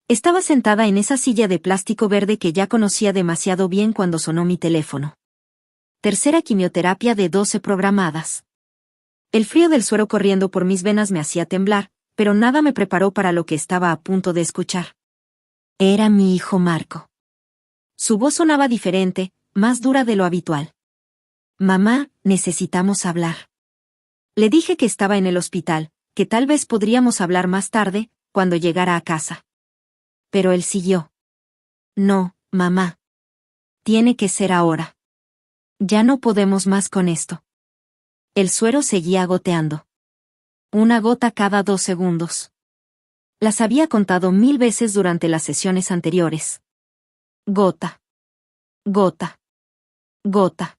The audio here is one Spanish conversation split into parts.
Estaba sentada en esa silla de plástico verde que ya conocía demasiado bien cuando sonó mi teléfono. Tercera quimioterapia de 12 programadas. El frío del suero corriendo por mis venas me hacía temblar, pero nada me preparó para lo que estaba a punto de escuchar. Era mi hijo Marco. Su voz sonaba diferente, más dura de lo habitual. Mamá, necesitamos hablar. Le dije que estaba en el hospital, que tal vez podríamos hablar más tarde, cuando llegara a casa. Pero él siguió. No, mamá. Tiene que ser ahora. Ya no podemos más con esto. El suero seguía goteando. Una gota cada 2 segundos. Las había contado 1000 veces durante las sesiones anteriores. Gota. Gota. Gota.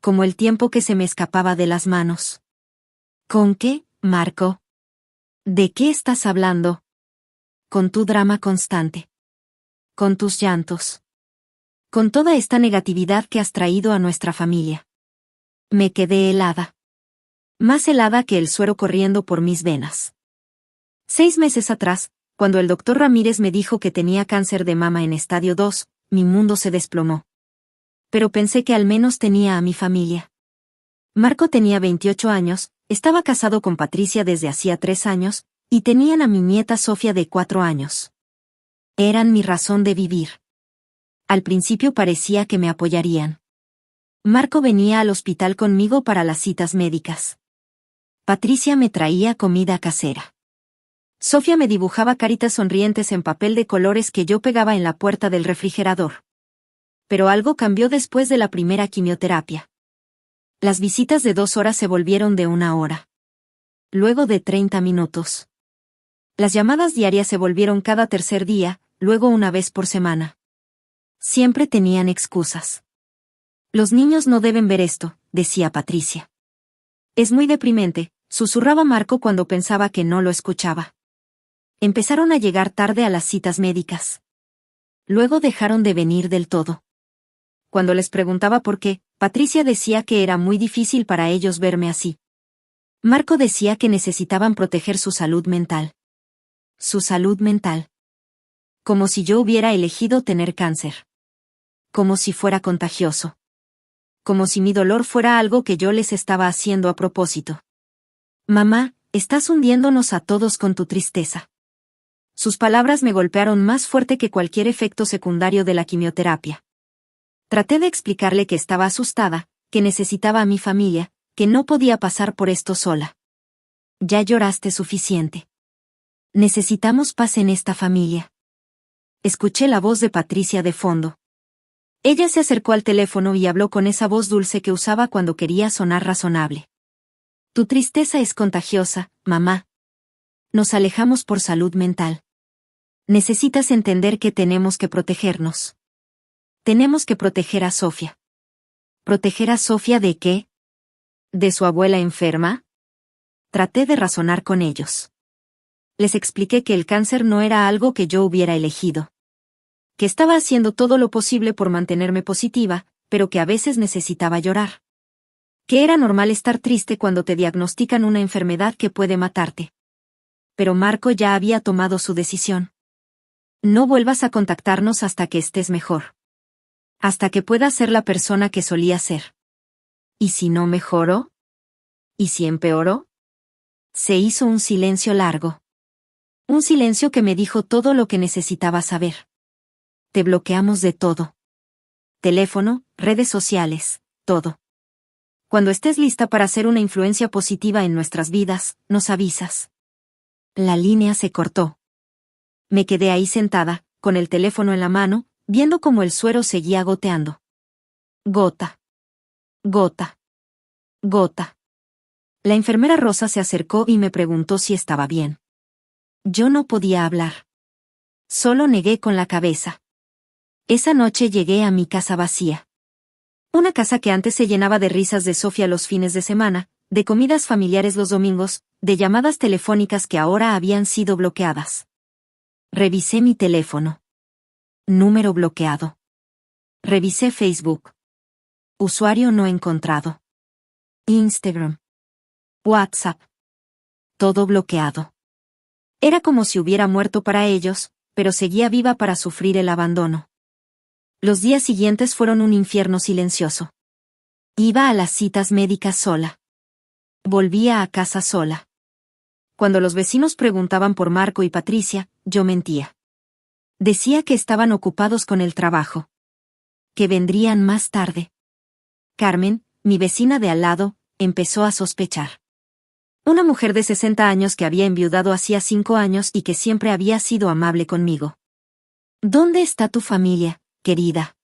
Como el tiempo que se me escapaba de las manos. ¿Con qué, Marco? ¿De qué estás hablando? Con tu drama constante. Con tus llantos. Con toda esta negatividad que has traído a nuestra familia. Me quedé helada. Más helada que el suero corriendo por mis venas. 6 meses atrás, cuando el doctor Ramírez me dijo que tenía cáncer de mama en estadio 2, mi mundo se desplomó. Pero pensé que al menos tenía a mi familia. Marco tenía 28 años, estaba casado con Patricia desde hacía 3 años, y tenían a mi nieta Sofía de 4 años. Eran mi razón de vivir. Al principio parecía que me apoyarían. Marco venía al hospital conmigo para las citas médicas. Patricia me traía comida casera. Sofía me dibujaba caritas sonrientes en papel de colores que yo pegaba en la puerta del refrigerador. Pero algo cambió después de la primera quimioterapia. Las visitas de 2 horas se volvieron de 1 hora. Luego de 30 minutos. Las llamadas diarias se volvieron cada tercer día, luego una vez por semana. Siempre tenían excusas. Los niños no deben ver esto, decía Patricia. Es muy deprimente, susurraba Marco cuando pensaba que no lo escuchaba. Empezaron a llegar tarde a las citas médicas. Luego dejaron de venir del todo. Cuando les preguntaba por qué, Patricia decía que era muy difícil para ellos verme así. Marco decía que necesitaban proteger su salud mental. Su salud mental. Como si yo hubiera elegido tener cáncer. Como si fuera contagioso. Como si mi dolor fuera algo que yo les estaba haciendo a propósito. Mamá, estás hundiéndonos a todos con tu tristeza. Sus palabras me golpearon más fuerte que cualquier efecto secundario de la quimioterapia. Traté de explicarle que estaba asustada, que necesitaba a mi familia, que no podía pasar por esto sola. Ya lloraste suficiente. Necesitamos paz en esta familia. Escuché la voz de Patricia de fondo. Ella se acercó al teléfono y habló con esa voz dulce que usaba cuando quería sonar razonable. Tu tristeza es contagiosa, mamá. Nos alejamos por salud mental. Necesitas entender que tenemos que protegernos. Tenemos que proteger a Sofía. ¿Proteger a Sofía de qué? ¿De su abuela enferma? Traté de razonar con ellos. Les expliqué que el cáncer no era algo que yo hubiera elegido. Que estaba haciendo todo lo posible por mantenerme positiva, pero que a veces necesitaba llorar. Que era normal estar triste cuando te diagnostican una enfermedad que puede matarte. Pero Marco ya había tomado su decisión. No vuelvas a contactarnos hasta que estés mejor. Hasta que puedas ser la persona que solía ser. ¿Y si no mejoró? ¿Y si empeoró? Se hizo un silencio largo. Un silencio que me dijo todo lo que necesitaba saber. Te bloqueamos de todo. Teléfono, redes sociales, todo. Cuando estés lista para ser una influencia positiva en nuestras vidas, nos avisas. La línea se cortó. Me quedé ahí sentada, con el teléfono en la mano, viendo cómo el suero seguía goteando. Gota. Gota. Gota. La enfermera Rosa se acercó y me preguntó si estaba bien. Yo no podía hablar. Solo negué con la cabeza. Esa noche llegué a mi casa vacía. Una casa que antes se llenaba de risas de Sofía los fines de semana, de comidas familiares los domingos, de llamadas telefónicas que ahora habían sido bloqueadas. Revisé mi teléfono. Número bloqueado. Revisé Facebook. Usuario no encontrado. Instagram. WhatsApp. Todo bloqueado. Era como si hubiera muerto para ellos, pero seguía viva para sufrir el abandono. Los días siguientes fueron un infierno silencioso. Iba a las citas médicas sola. Volvía a casa sola. Cuando los vecinos preguntaban por Marco y Patricia, yo mentía. Decía que estaban ocupados con el trabajo. Que vendrían más tarde. Carmen, mi vecina de al lado, empezó a sospechar. Una mujer de 60 años que había enviudado hacía 5 años y que siempre había sido amable conmigo. ¿Dónde está tu familia, querida?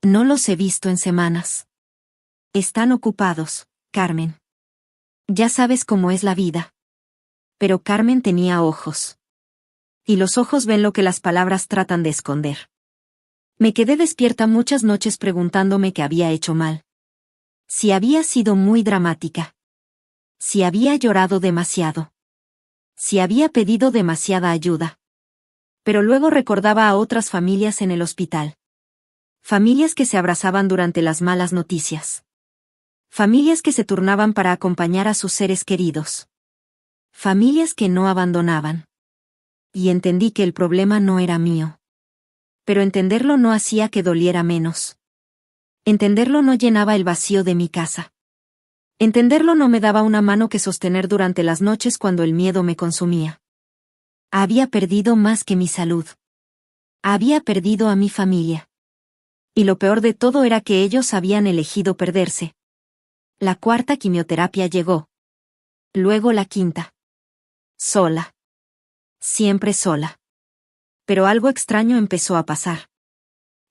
No los he visto en semanas. Están ocupados, Carmen. Ya sabes cómo es la vida. Pero Carmen tenía ojos. Y los ojos ven lo que las palabras tratan de esconder. Me quedé despierta muchas noches preguntándome qué había hecho mal. Si había sido muy dramática. Si había llorado demasiado. Si había pedido demasiada ayuda. Pero luego recordaba a otras familias en el hospital. Familias que se abrazaban durante las malas noticias. Familias que se turnaban para acompañar a sus seres queridos. Familias que no abandonaban. Y entendí que el problema no era mío. Pero entenderlo no hacía que doliera menos. Entenderlo no llenaba el vacío de mi casa. Entenderlo no me daba una mano que sostener durante las noches cuando el miedo me consumía. Había perdido más que mi salud. Había perdido a mi familia. Y lo peor de todo era que ellos habían elegido perderse. La 4ª quimioterapia llegó. Luego la 5ª. Sola. Siempre sola. Pero algo extraño empezó a pasar.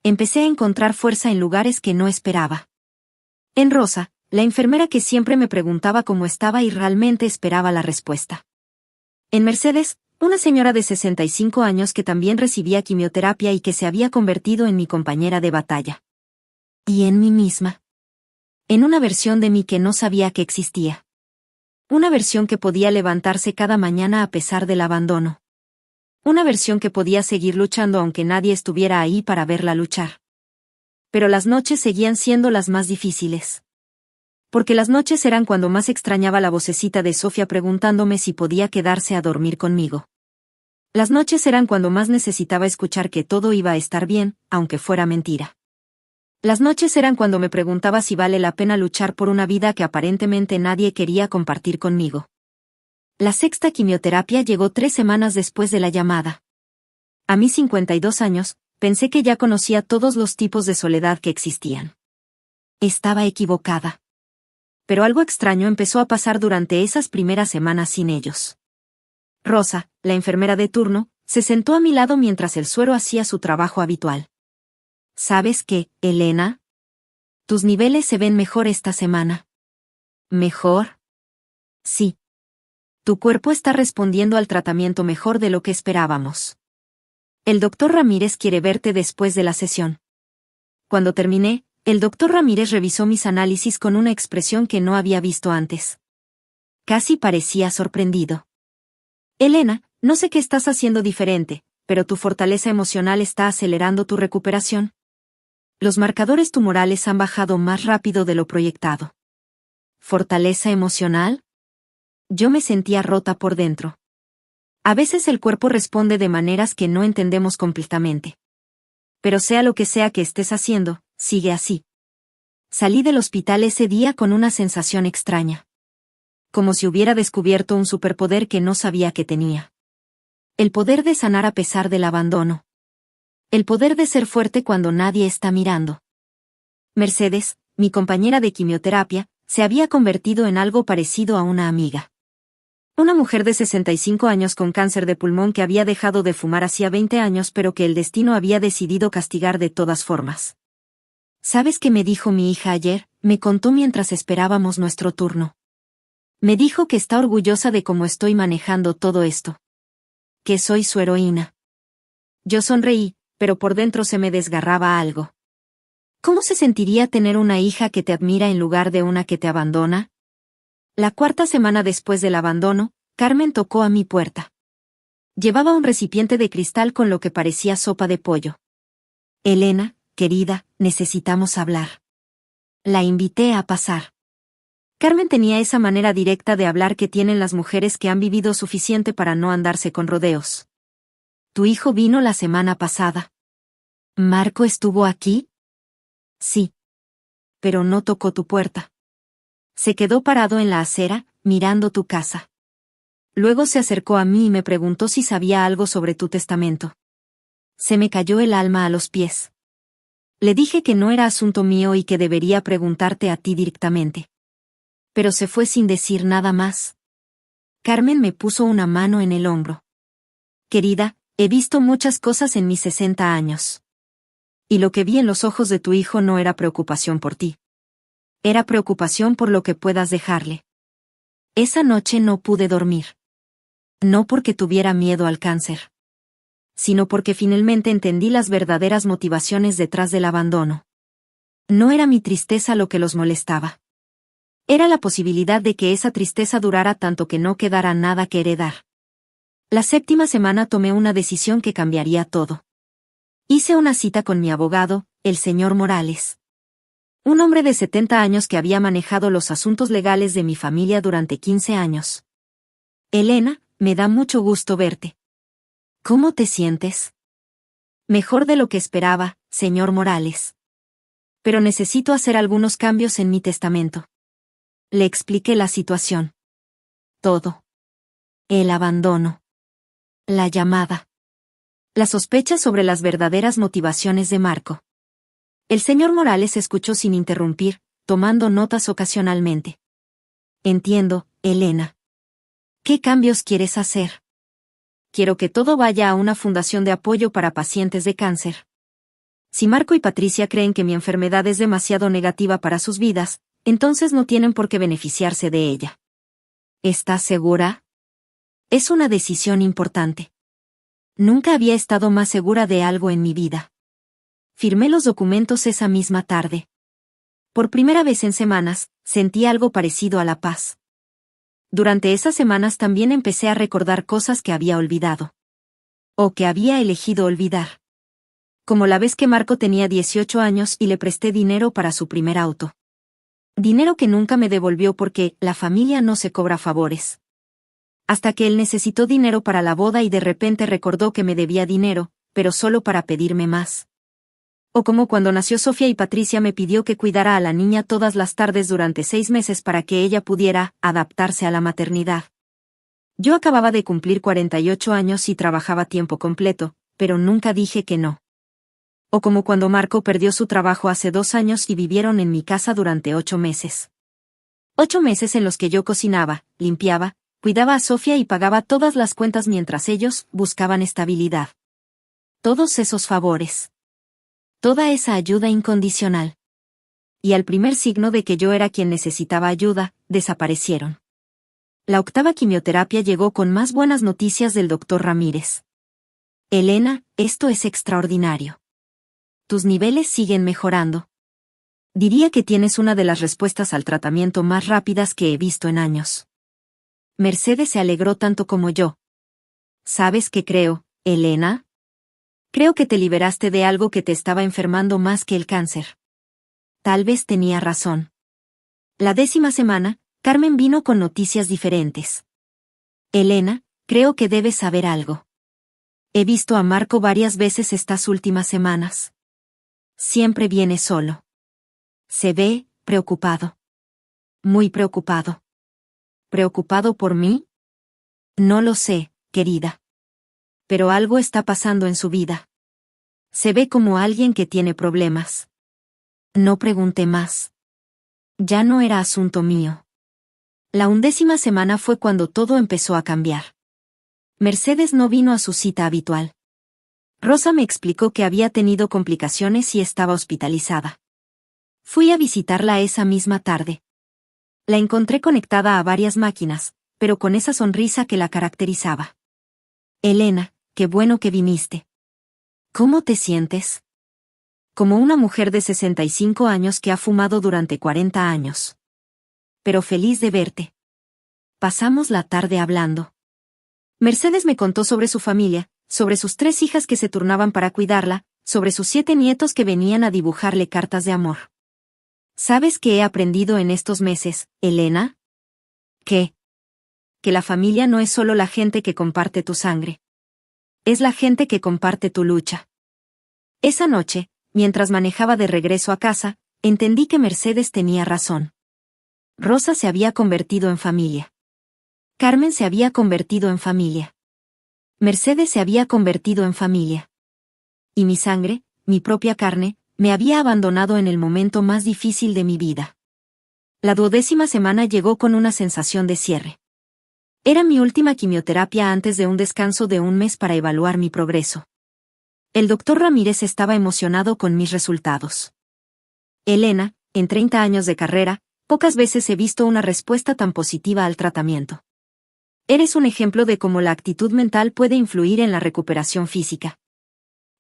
Empecé a encontrar fuerza en lugares que no esperaba. En Rosa, la enfermera que siempre me preguntaba cómo estaba y realmente esperaba la respuesta. En Mercedes, una señora de 65 años que también recibía quimioterapia y que se había convertido en mi compañera de batalla. Y en mí misma. En una versión de mí que no sabía que existía. Una versión que podía levantarse cada mañana a pesar del abandono. Una versión que podía seguir luchando aunque nadie estuviera ahí para verla luchar. Pero las noches seguían siendo las más difíciles. Porque las noches eran cuando más extrañaba la vocecita de Sofía preguntándome si podía quedarse a dormir conmigo. Las noches eran cuando más necesitaba escuchar que todo iba a estar bien, aunque fuera mentira. Las noches eran cuando me preguntaba si vale la pena luchar por una vida que aparentemente nadie quería compartir conmigo. La 6ª quimioterapia llegó 3 semanas después de la llamada. A mis 52 años, pensé que ya conocía todos los tipos de soledad que existían. Estaba equivocada. Pero algo extraño empezó a pasar durante esas primeras semanas sin ellos. Rosa, la enfermera de turno, se sentó a mi lado mientras el suero hacía su trabajo habitual. ¿Sabes qué, Elena? Tus niveles se ven mejor esta semana. ¿Mejor? Sí. Tu cuerpo está respondiendo al tratamiento mejor de lo que esperábamos. El doctor Ramírez quiere verte después de la sesión. Cuando terminé, el doctor Ramírez revisó mis análisis con una expresión que no había visto antes. Casi parecía sorprendido. Elena, no sé qué estás haciendo diferente, pero tu fortaleza emocional está acelerando tu recuperación. Los marcadores tumorales han bajado más rápido de lo proyectado. ¿Fortaleza emocional? Yo me sentía rota por dentro. A veces el cuerpo responde de maneras que no entendemos completamente. Pero sea lo que sea que estés haciendo, sigue así. Salí del hospital ese día con una sensación extraña. Como si hubiera descubierto un superpoder que no sabía que tenía. El poder de sanar a pesar del abandono. El poder de ser fuerte cuando nadie está mirando. Mercedes, mi compañera de quimioterapia, se había convertido en algo parecido a una amiga. Una mujer de 65 años con cáncer de pulmón que había dejado de fumar hacía 20 años pero que el destino había decidido castigar de todas formas. ¿Sabes qué me dijo mi hija ayer? Me contó mientras esperábamos nuestro turno. Me dijo que está orgullosa de cómo estoy manejando todo esto. Que soy su heroína. Yo sonreí, pero por dentro se me desgarraba algo. ¿Cómo se sentiría tener una hija que te admira en lugar de una que te abandona? La 4ª semana después del abandono, Carmen tocó a mi puerta. Llevaba un recipiente de cristal con lo que parecía sopa de pollo. Elena, querida, necesitamos hablar. La invité a pasar. Carmen tenía esa manera directa de hablar que tienen las mujeres que han vivido suficiente para no andarse con rodeos. Tu hijo vino la semana pasada. ¿Marco estuvo aquí? Sí. Pero no tocó tu puerta. Se quedó parado en la acera, mirando tu casa. Luego se acercó a mí y me preguntó si sabía algo sobre tu testamento. Se me cayó el alma a los pies. Le dije que no era asunto mío y que debería preguntarte a ti directamente. Pero se fue sin decir nada más. Carmen me puso una mano en el hombro. Querida, he visto muchas cosas en mis 60 años. Y lo que vi en los ojos de tu hijo no era preocupación por ti. Era preocupación por lo que puedas dejarle. Esa noche no pude dormir. No porque tuviera miedo al cáncer, sino porque finalmente entendí las verdaderas motivaciones detrás del abandono. No era mi tristeza lo que los molestaba. Era la posibilidad de que esa tristeza durara tanto que no quedara nada que heredar. La 7ª semana tomé una decisión que cambiaría todo. Hice una cita con mi abogado, el señor Morales. Un hombre de 70 años que había manejado los asuntos legales de mi familia durante 15 años. Elena, me da mucho gusto verte. ¿Cómo te sientes? Mejor de lo que esperaba, señor Morales. Pero necesito hacer algunos cambios en mi testamento. Le expliqué la situación. Todo. El abandono. La llamada. La sospecha sobre las verdaderas motivaciones de Marco. El señor Morales escuchó sin interrumpir, tomando notas ocasionalmente. Entiendo, Elena. ¿Qué cambios quieres hacer? Quiero que todo vaya a una fundación de apoyo para pacientes de cáncer. Si Marco y Patricia creen que mi enfermedad es demasiado negativa para sus vidas, entonces no tienen por qué beneficiarse de ella. ¿Estás segura? Es una decisión importante. Nunca había estado más segura de algo en mi vida. Firmé los documentos esa misma tarde. Por primera vez en semanas, sentí algo parecido a la paz. Durante esas semanas también empecé a recordar cosas que había olvidado. O que había elegido olvidar. Como la vez que Marco tenía 18 años y le presté dinero para su primer auto. Dinero que nunca me devolvió porque la familia no se cobra favores. Hasta que él necesitó dinero para la boda y de repente recordó que me debía dinero, pero solo para pedirme más. O como cuando nació Sofía y Patricia me pidió que cuidara a la niña todas las tardes durante 6 meses para que ella pudiera adaptarse a la maternidad. Yo acababa de cumplir 48 años y trabajaba a tiempo completo, pero nunca dije que no. O como cuando Marco perdió su trabajo hace 2 años y vivieron en mi casa durante 8 meses. 8 meses en los que yo cocinaba, limpiaba, cuidaba a Sofía y pagaba todas las cuentas mientras ellos buscaban estabilidad. Todos esos favores. Toda esa ayuda incondicional. Y al primer signo de que yo era quien necesitaba ayuda, desaparecieron. La 8ª quimioterapia llegó con más buenas noticias del doctor Ramírez. Elena, esto es extraordinario. Tus niveles siguen mejorando. Diría que tienes una de las respuestas al tratamiento más rápidas que he visto en años. Mercedes se alegró tanto como yo. ¿Sabes qué creo, Elena? Creo que te liberaste de algo que te estaba enfermando más que el cáncer. Tal vez tenía razón. La 10ª semana, Carmen vino con noticias diferentes. Elena, creo que debes saber algo. He visto a Marco varias veces estas últimas semanas. Siempre viene solo. Se ve preocupado. Muy preocupado. ¿Preocupado por mí? No lo sé, querida. Pero algo está pasando en su vida. Se ve como alguien que tiene problemas. No pregunté más. Ya no era asunto mío. La 11ª semana fue cuando todo empezó a cambiar. Mercedes no vino a su cita habitual. Rosa me explicó que había tenido complicaciones y estaba hospitalizada. Fui a visitarla esa misma tarde. La encontré conectada a varias máquinas, pero con esa sonrisa que la caracterizaba. Elena, qué bueno que viniste. ¿Cómo te sientes? Como una mujer de 65 años que ha fumado durante 40 años. Pero feliz de verte. Pasamos la tarde hablando. Mercedes me contó sobre su familia, sobre sus 3 hijas que se turnaban para cuidarla, sobre sus 7 nietos que venían a dibujarle cartas de amor. ¿Sabes qué he aprendido en estos meses, Elena? ¿Qué? Que la familia no es solo la gente que comparte tu sangre. Es la gente que comparte tu lucha. Esa noche, mientras manejaba de regreso a casa, entendí que Mercedes tenía razón. Rosa se había convertido en familia. Carmen se había convertido en familia. Mercedes se había convertido en familia. Y mi sangre, mi propia carne, me había abandonado en el momento más difícil de mi vida. La 12ª semana llegó con una sensación de cierre. Era mi última quimioterapia antes de un descanso de un mes para evaluar mi progreso. El doctor Ramírez estaba emocionado con mis resultados. Elena, en 30 años de carrera, pocas veces he visto una respuesta tan positiva al tratamiento. Eres un ejemplo de cómo la actitud mental puede influir en la recuperación física.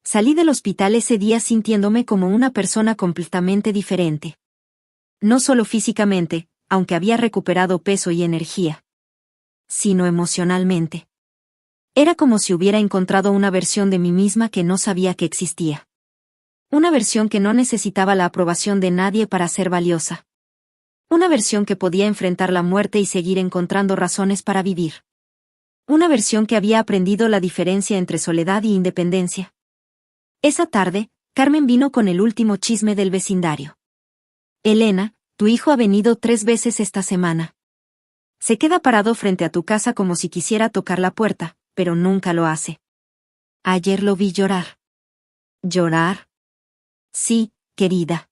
Salí del hospital ese día sintiéndome como una persona completamente diferente. No solo físicamente, aunque había recuperado peso y energía, sino emocionalmente. Era como si hubiera encontrado una versión de mí misma que no sabía que existía. Una versión que no necesitaba la aprobación de nadie para ser valiosa. Una versión que podía enfrentar la muerte y seguir encontrando razones para vivir. Una versión que había aprendido la diferencia entre soledad y independencia. Esa tarde, Carmen vino con el último chisme del vecindario. Elena, tu hijo ha venido 3 veces esta semana. Se queda parado frente a tu casa como si quisiera tocar la puerta, pero nunca lo hace. Ayer lo vi llorar. ¿Llorar? Sí, querida.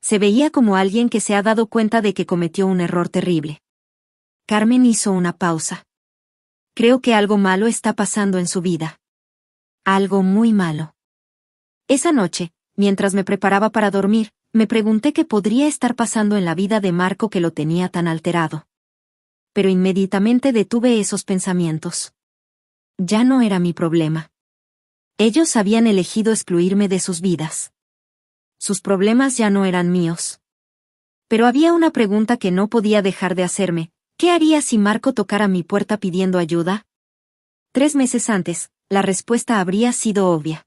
Se veía como alguien que se ha dado cuenta de que cometió un error terrible. Carmen hizo una pausa. Creo que algo malo está pasando en su vida. Algo muy malo. Esa noche, mientras me preparaba para dormir, me pregunté qué podría estar pasando en la vida de Marco que lo tenía tan alterado. Pero inmediatamente detuve esos pensamientos. Ya no era mi problema. Ellos habían elegido excluirme de sus vidas. Sus problemas ya no eran míos. Pero había una pregunta que no podía dejar de hacerme: ¿qué haría si Marco tocara mi puerta pidiendo ayuda? 3 meses antes, la respuesta habría sido obvia.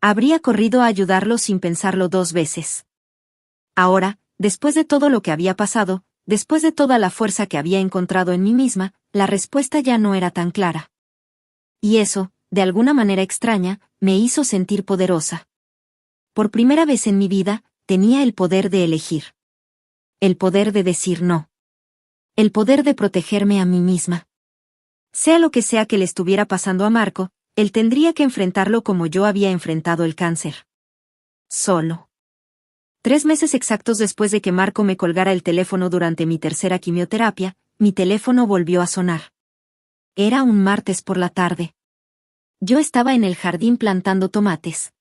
Habría corrido a ayudarlo sin pensarlo 2 veces. Ahora, después de todo lo que había pasado, después de toda la fuerza que había encontrado en mí misma, la respuesta ya no era tan clara. Y eso, de alguna manera extraña, me hizo sentir poderosa. Por primera vez en mi vida, tenía el poder de elegir. El poder de decir no. El poder de protegerme a mí misma. Sea lo que sea que le estuviera pasando a Marco, él tendría que enfrentarlo como yo había enfrentado el cáncer. Solo. 3 meses exactos después de que Marco me colgara el teléfono durante mi tercera quimioterapia, mi teléfono volvió a sonar. Era un martes por la tarde. Yo estaba en el jardín plantando tomates.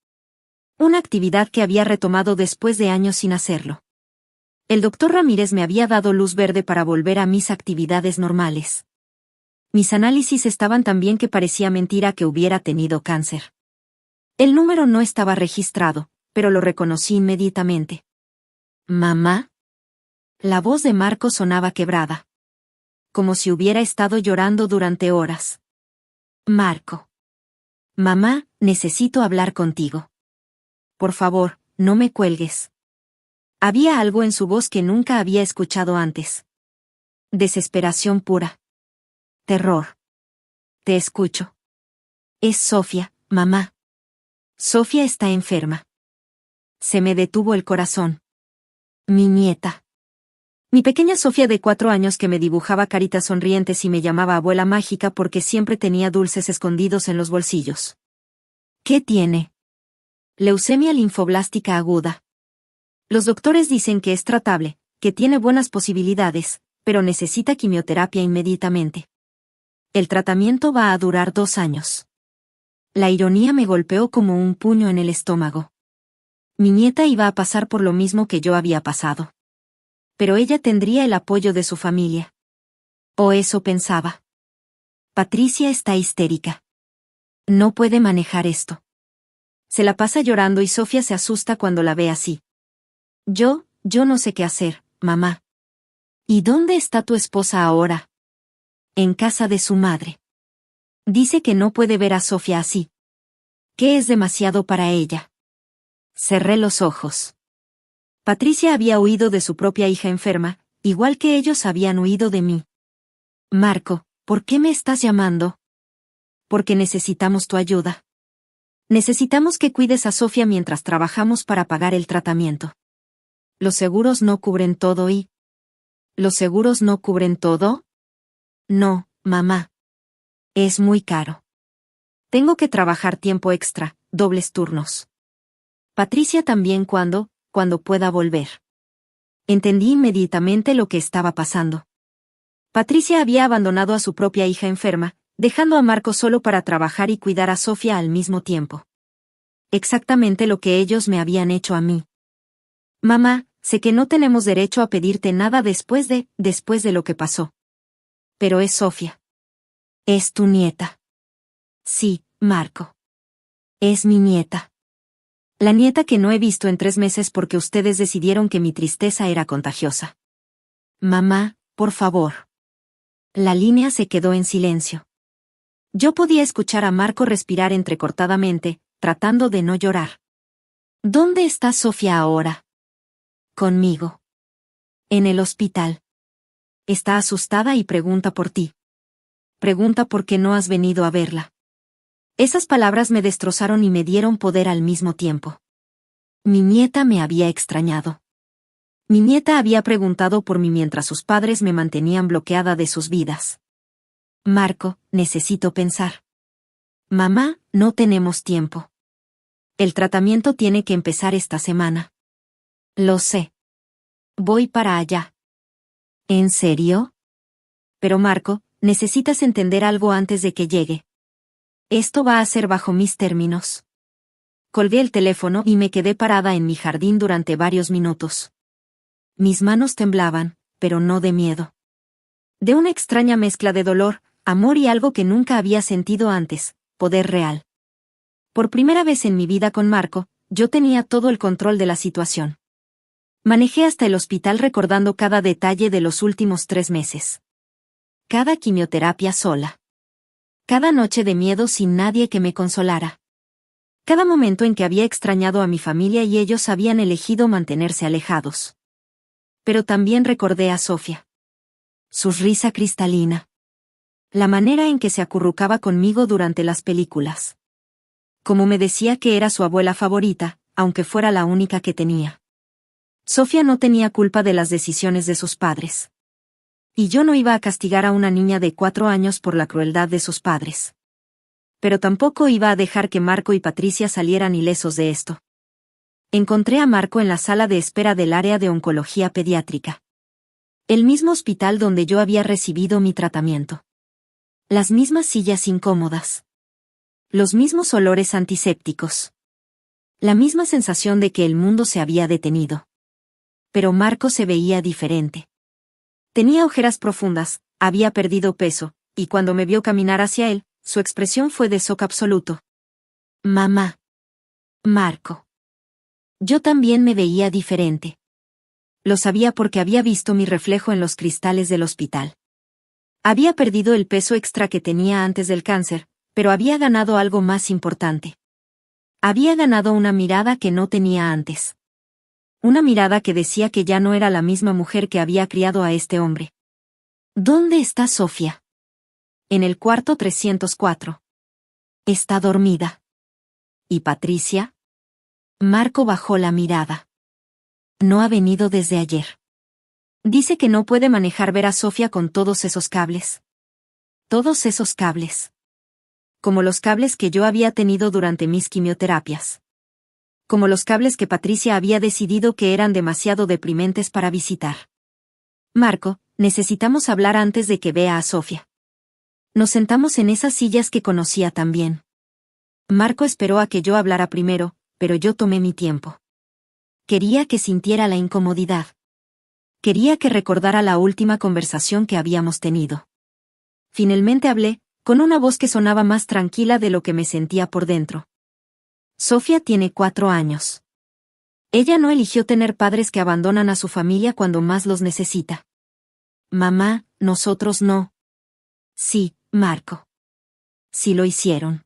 Una actividad que había retomado después de años sin hacerlo. El doctor Ramírez me había dado luz verde para volver a mis actividades normales. Mis análisis estaban tan bien que parecía mentira que hubiera tenido cáncer. El número no estaba registrado, pero lo reconocí inmediatamente. ¿Mamá? La voz de Marco sonaba quebrada. Como si hubiera estado llorando durante horas. Marco. Mamá, necesito hablar contigo. Por favor, no me cuelgues. Había algo en su voz que nunca había escuchado antes. Desesperación pura. Terror. Te escucho. Es Sofía, mamá. Sofía está enferma. Se me detuvo el corazón. Mi nieta. Mi pequeña Sofía de 4 años que me dibujaba caritas sonrientes y me llamaba abuela mágica porque siempre tenía dulces escondidos en los bolsillos. ¿Qué tiene? Leucemia linfoblástica aguda. Los doctores dicen que es tratable, que tiene buenas posibilidades, pero necesita quimioterapia inmediatamente. El tratamiento va a durar 2 años. La ironía me golpeó como un puño en el estómago. Mi nieta iba a pasar por lo mismo que yo había pasado. Pero ella tendría el apoyo de su familia. O eso pensaba. Patricia está histérica. No puede manejar esto. Se la pasa llorando y Sofía se asusta cuando la ve así. Yo no sé qué hacer, mamá. ¿Y dónde está tu esposa ahora? En casa de su madre. Dice que no puede ver a Sofía así. Que es demasiado para ella. Cerré los ojos. Patricia había huido de su propia hija enferma, igual que ellos habían huido de mí. Marco, ¿por qué me estás llamando? Porque necesitamos tu ayuda. Necesitamos que cuides a Sofía mientras trabajamos para pagar el tratamiento. Los seguros no cubren todo y... ¿Los seguros no cubren todo? No, mamá. Es muy caro. Tengo que trabajar tiempo extra, dobles turnos. Patricia también cuando pueda volver. Entendí inmediatamente lo que estaba pasando. Patricia había abandonado a su propia hija enferma, dejando a Marco solo para trabajar y cuidar a Sofía al mismo tiempo. Exactamente lo que ellos me habían hecho a mí. Mamá, sé que no tenemos derecho a pedirte nada después de lo que pasó. Pero es Sofía. Es tu nieta. Sí, Marco. Es mi nieta. La nieta que no he visto en 3 meses porque ustedes decidieron que mi tristeza era contagiosa. Mamá, por favor. La línea se quedó en silencio. Yo podía escuchar a Marco respirar entrecortadamente, tratando de no llorar. ¿Dónde está Sofía ahora? Conmigo. En el hospital. Está asustada y pregunta por ti. Pregunta por qué no has venido a verla. Esas palabras me destrozaron y me dieron poder al mismo tiempo. Mi nieta me había extrañado. Mi nieta había preguntado por mí mientras sus padres me mantenían bloqueada de sus vidas. Marco, necesito pensar. Mamá, no tenemos tiempo. El tratamiento tiene que empezar esta semana. Lo sé. Voy para allá. ¿En serio? Pero Marco, necesitas entender algo antes de que llegue. Esto va a ser bajo mis términos. Colgué el teléfono y me quedé parada en mi jardín durante varios minutos. Mis manos temblaban, pero no de miedo. De una extraña mezcla de dolor, amor y algo que nunca había sentido antes, poder real. Por primera vez en mi vida con Marco, yo tenía todo el control de la situación. Manejé hasta el hospital recordando cada detalle de los últimos 3 meses. Cada quimioterapia sola. Cada noche de miedo sin nadie que me consolara. Cada momento en que había extrañado a mi familia y ellos habían elegido mantenerse alejados. Pero también recordé a Sofía. Su risa cristalina. La manera en que se acurrucaba conmigo durante las películas. Como me decía que era su abuela favorita, aunque fuera la única que tenía. Sofía no tenía culpa de las decisiones de sus padres. Y yo no iba a castigar a una niña de 4 años por la crueldad de sus padres. Pero tampoco iba a dejar que Marco y Patricia salieran ilesos de esto. Encontré a Marco en la sala de espera del área de oncología pediátrica. El mismo hospital donde yo había recibido mi tratamiento. Las mismas sillas incómodas. Los mismos olores antisépticos. La misma sensación de que el mundo se había detenido. Pero Marco se veía diferente. Tenía ojeras profundas, había perdido peso, y cuando me vio caminar hacia él, su expresión fue de shock absoluto. Mamá. Marco. Yo también me veía diferente. Lo sabía porque había visto mi reflejo en los cristales del hospital. Había perdido el peso extra que tenía antes del cáncer, pero había ganado algo más importante. Había ganado una mirada que no tenía antes. Una mirada que decía que ya no era la misma mujer que había criado a este hombre. ¿Dónde está Sofía? En el cuarto 304. Está dormida. ¿Y Patricia? Marco bajó la mirada. No ha venido desde ayer. Dice que no puede manejar ver a Sofía con todos esos cables. Todos esos cables. Como los cables que yo había tenido durante mis quimioterapias. Como los cables que Patricia había decidido que eran demasiado deprimentes para visitar. Marco, necesitamos hablar antes de que vea a Sofía. Nos sentamos en esas sillas que conocía tan bien. Marco esperó a que yo hablara primero, pero yo tomé mi tiempo. Quería que sintiera la incomodidad. Quería que recordara la última conversación que habíamos tenido. Finalmente hablé, con una voz que sonaba más tranquila de lo que me sentía por dentro. Sofía tiene 4 años. Ella no eligió tener padres que abandonan a su familia cuando más los necesita. Mamá, nosotros no. Sí, Marco. Sí lo hicieron.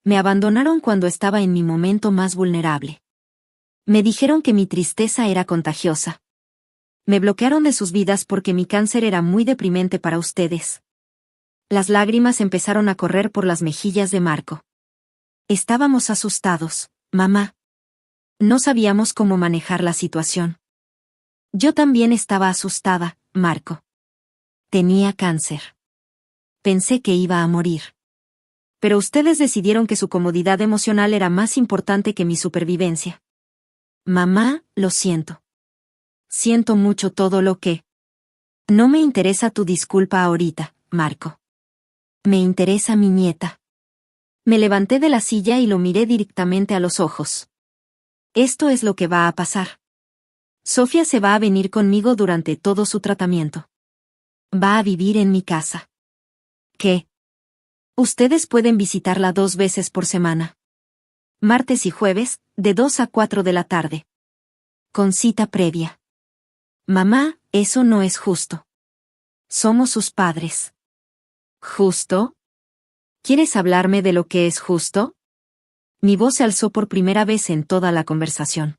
Me abandonaron cuando estaba en mi momento más vulnerable. Me dijeron que mi tristeza era contagiosa. Me bloquearon de sus vidas porque mi cáncer era muy deprimente para ustedes. Las lágrimas empezaron a correr por las mejillas de Marco. Estábamos asustados, mamá. No sabíamos cómo manejar la situación. Yo también estaba asustada, Marco. Tenía cáncer. Pensé que iba a morir. Pero ustedes decidieron que su comodidad emocional era más importante que mi supervivencia. Mamá, lo siento. Siento mucho todo lo que... No me interesa tu disculpa ahorita, Marco. Me interesa mi nieta. Me levanté de la silla y lo miré directamente a los ojos. Esto es lo que va a pasar. Sofía se va a venir conmigo durante todo su tratamiento. Va a vivir en mi casa. ¿Qué? Ustedes pueden visitarla 2 veces por semana. Martes y jueves, de 2 a 4 de la tarde. Con cita previa. Mamá, eso no es justo. Somos sus padres. ¿Justo? ¿Quieres hablarme de lo que es justo? Mi voz se alzó por primera vez en toda la conversación.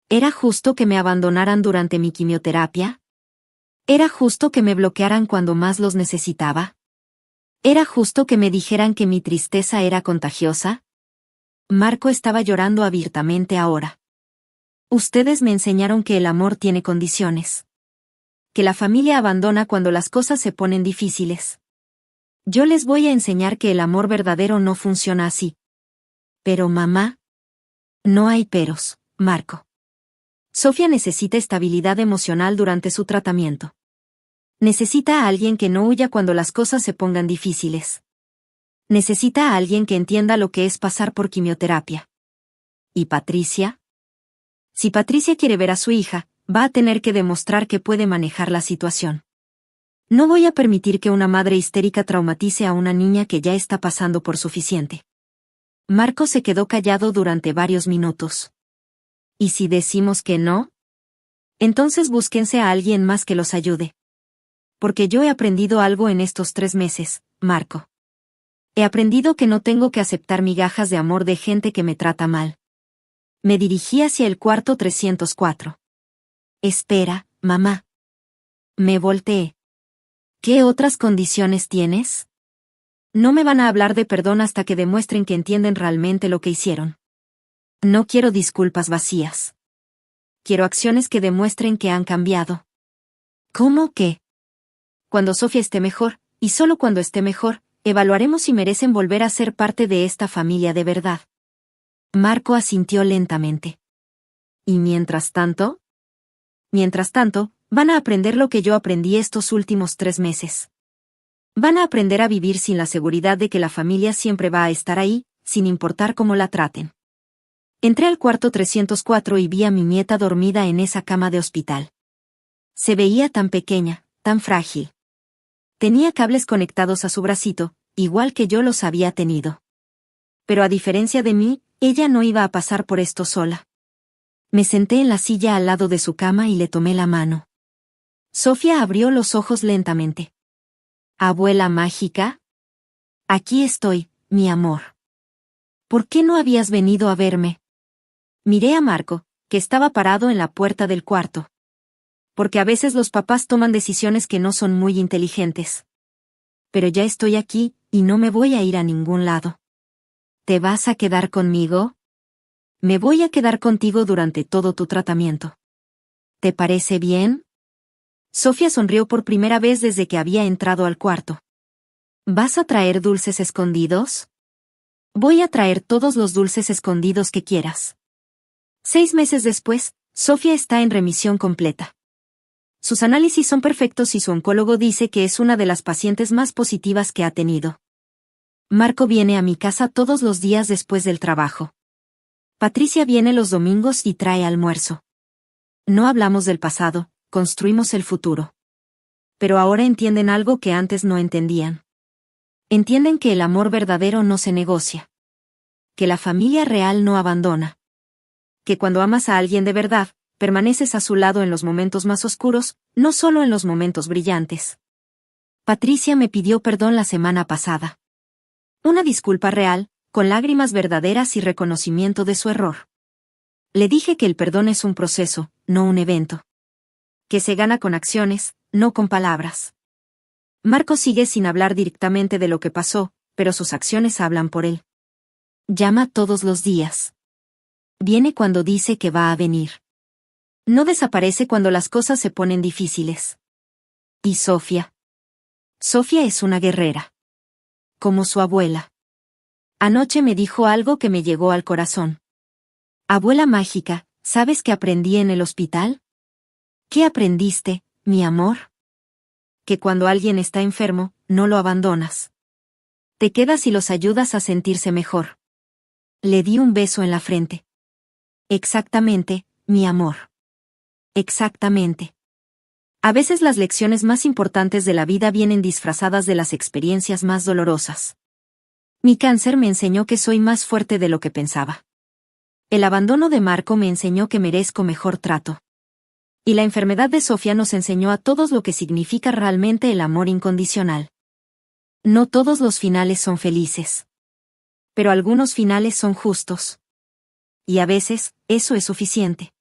¿Era justo que me abandonaran durante mi quimioterapia? ¿Era justo que me bloquearan cuando más los necesitaba? ¿Era justo que me dijeran que mi tristeza era contagiosa? Marco estaba llorando abiertamente ahora. Ustedes me enseñaron que el amor tiene condiciones. Que la familia abandona cuando las cosas se ponen difíciles. Yo les voy a enseñar que el amor verdadero no funciona así. Pero mamá... No hay peros, Marco. Sofía necesita estabilidad emocional durante su tratamiento. Necesita a alguien que no huya cuando las cosas se pongan difíciles. Necesita a alguien que entienda lo que es pasar por quimioterapia. ¿Y Patricia? Si Patricia quiere ver a su hija, va a tener que demostrar que puede manejar la situación. No voy a permitir que una madre histérica traumatice a una niña que ya está pasando por suficiente. Marco se quedó callado durante varios minutos. ¿Y si decimos que no? Entonces búsquense a alguien más que los ayude. Porque yo he aprendido algo en estos 3 meses, Marco. He aprendido que no tengo que aceptar migajas de amor de gente que me trata mal. Me dirigí hacia el cuarto 304. Espera, mamá. Me volteé. ¿Qué otras condiciones tienes? No me van a hablar de perdón hasta que demuestren que entienden realmente lo que hicieron. No quiero disculpas vacías. Quiero acciones que demuestren que han cambiado. ¿Cómo qué? Cuando Sofía esté mejor, y solo cuando esté mejor, evaluaremos si merecen volver a ser parte de esta familia de verdad. Marco asintió lentamente. ¿Y mientras tanto? Mientras tanto, van a aprender lo que yo aprendí estos últimos 3 meses. Van a aprender a vivir sin la seguridad de que la familia siempre va a estar ahí, sin importar cómo la traten. Entré al cuarto 304 y vi a mi nieta dormida en esa cama de hospital. Se veía tan pequeña, tan frágil. Tenía cables conectados a su bracito, igual que yo los había tenido. Pero a diferencia de mí, ella no iba a pasar por esto sola. Me senté en la silla al lado de su cama y le tomé la mano. Sofía abrió los ojos lentamente. ¿Abuela mágica? Aquí estoy, mi amor. ¿Por qué no habías venido a verme? Miré a Marco, que estaba parado en la puerta del cuarto. Porque a veces los papás toman decisiones que no son muy inteligentes. Pero ya estoy aquí, y no me voy a ir a ningún lado. ¿Te vas a quedar conmigo? Me voy a quedar contigo durante todo tu tratamiento. ¿Te parece bien? Sofía sonrió por primera vez desde que había entrado al cuarto. ¿Vas a traer dulces escondidos? Voy a traer todos los dulces escondidos que quieras. 6 meses después, Sofía está en remisión completa. Sus análisis son perfectos y su oncólogo dice que es una de las pacientes más positivas que ha tenido. Marco viene a mi casa todos los días después del trabajo. Patricia viene los domingos y trae almuerzo. No hablamos del pasado, construimos el futuro. Pero ahora entienden algo que antes no entendían. Entienden que el amor verdadero no se negocia. Que la familia real no abandona. Que cuando amas a alguien de verdad, permaneces a su lado en los momentos más oscuros, no solo en los momentos brillantes. Patricia me pidió perdón la semana pasada. Una disculpa real, con lágrimas verdaderas y reconocimiento de su error. Le dije que el perdón es un proceso, no un evento. Que se gana con acciones, no con palabras. Marco sigue sin hablar directamente de lo que pasó, pero sus acciones hablan por él. Llama todos los días. Viene cuando dice que va a venir. No desaparece cuando las cosas se ponen difíciles. ¿Y Sofía? Sofía es una guerrera. Como su abuela. Anoche me dijo algo que me llegó al corazón. Abuela mágica, ¿sabes qué aprendí en el hospital? ¿Qué aprendiste, mi amor? Que cuando alguien está enfermo, no lo abandonas. Te quedas y los ayudas a sentirse mejor. Le di un beso en la frente. Exactamente, mi amor. Exactamente. A veces las lecciones más importantes de la vida vienen disfrazadas de las experiencias más dolorosas. Mi cáncer me enseñó que soy más fuerte de lo que pensaba. El abandono de Marco me enseñó que merezco mejor trato. Y la enfermedad de Sofía nos enseñó a todos lo que significa realmente el amor incondicional. No todos los finales son felices. Pero algunos finales son justos. Y a veces, eso es suficiente.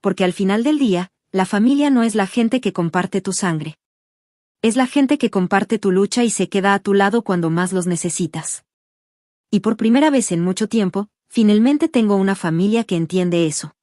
Porque al final del día, la familia no es la gente que comparte tu sangre. Es la gente que comparte tu lucha y se queda a tu lado cuando más los necesitas. Y por primera vez en mucho tiempo, finalmente tengo una familia que entiende eso.